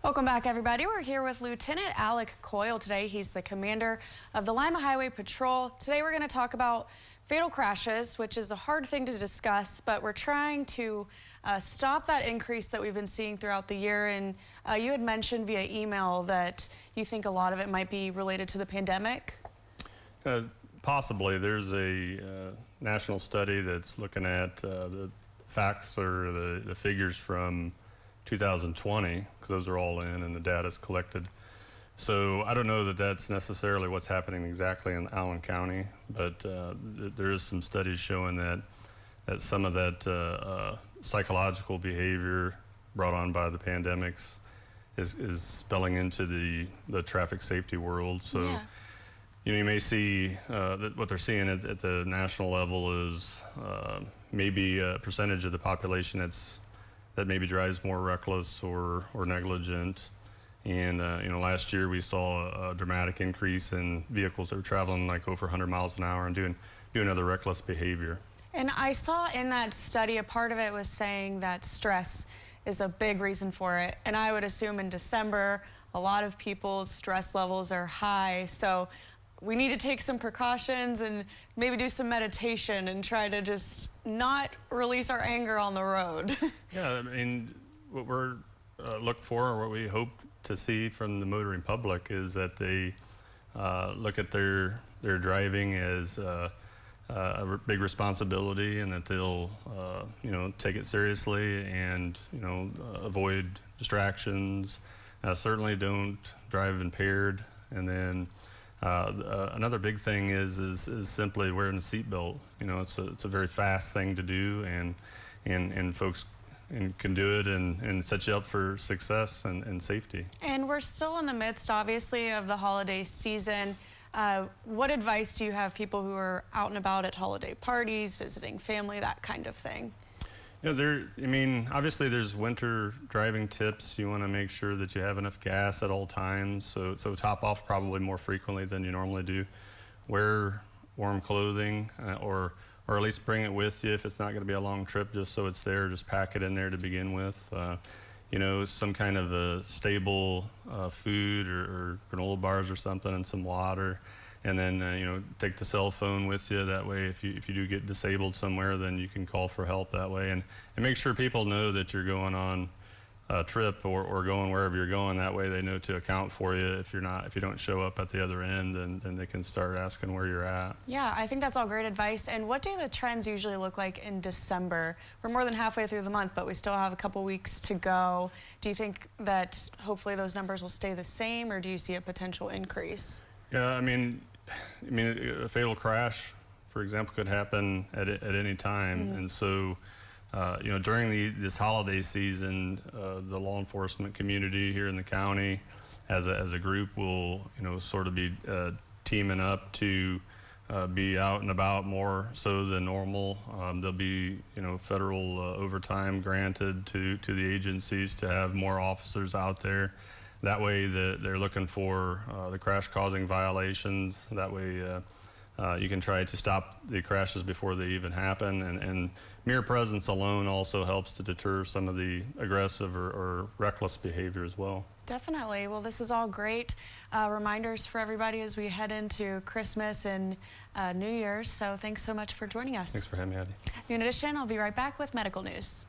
Welcome back, everybody. We're here with Lieutenant Alec Coil today. He's the commander of the Lima Highway Patrol. Today we're going to talk about fatal crashes, which is a hard thing to discuss, but we're trying to stop that increase that we've been seeing throughout the year. And you had mentioned via email that you think a lot of it might be related to the pandemic. Possibly. There's a national study that's looking at the facts or the figures from 2020, because those are all in and the data's collected. So I don't know that that's necessarily what's happening exactly in Allen County, but there is some studies showing that some of that psychological behavior brought on by the pandemics is spilling into the traffic safety world. So Yeah. you may see that what they're seeing at the national level is maybe a percentage of the population that maybe drives more reckless or negligent. And last year we saw a dramatic increase in vehicles that were traveling like over 100 miles an hour and doing other reckless behavior. And I saw in that study, a part of it was saying that stress is a big reason for it. And I would assume in December, a lot of people's stress levels are high. So we need to take some precautions and maybe do some meditation and try to just not release our anger on the road. Yeah, I mean, what we're look for, or what we hope to see from the motoring public, is that they look at their driving as a big responsibility, and that they'll take it seriously and avoid distractions. Certainly don't drive impaired, and then another big thing is simply wearing a seatbelt. It's a very fast thing to do, and folks can do it and set you up for success and safety. And we're still in the midst, obviously, of the holiday season. What advice do you have people who are out and about at holiday parties, visiting family, that kind of thing? Obviously there's winter driving tips. You want to make sure that you have enough gas at all times. So top off probably more frequently than you normally do. Wear warm clothing, or at least bring it with you if it's not going to be a long trip, just so it's there. Just pack it in there to begin with. Some kind of a stable food or granola bars or something, and some water. And then, take the cell phone with you. That way, if you do get disabled somewhere, then you can call for help that way. And make sure people know that you're going on a trip or going wherever you're going. That way they know to account for you. If you don't show up at the other end, then they can start asking where you're at. Yeah, I think that's all great advice. And what do the trends usually look like in December? We're more than halfway through the month, but we still have a couple weeks to go. Do you think that hopefully those numbers will stay the same, or do you see a potential increase? Yeah, a fatal crash, for example, could happen at any time. Mm-hmm. And so, during this holiday season, the law enforcement community here in the county, as a group, will sort of be teaming up to be out and about more so than normal. There'll be federal overtime granted to the agencies to have more officers out there. That way they're looking for the crash-causing violations. That way you can try to stop the crashes before they even happen. And mere presence alone also helps to deter some of the aggressive or reckless behavior as well. Definitely. Well, this is all great reminders for everybody as we head into Christmas and New Year's. So thanks so much for joining us. Thanks for having me, Addie. In addition, I'll be right back with medical news.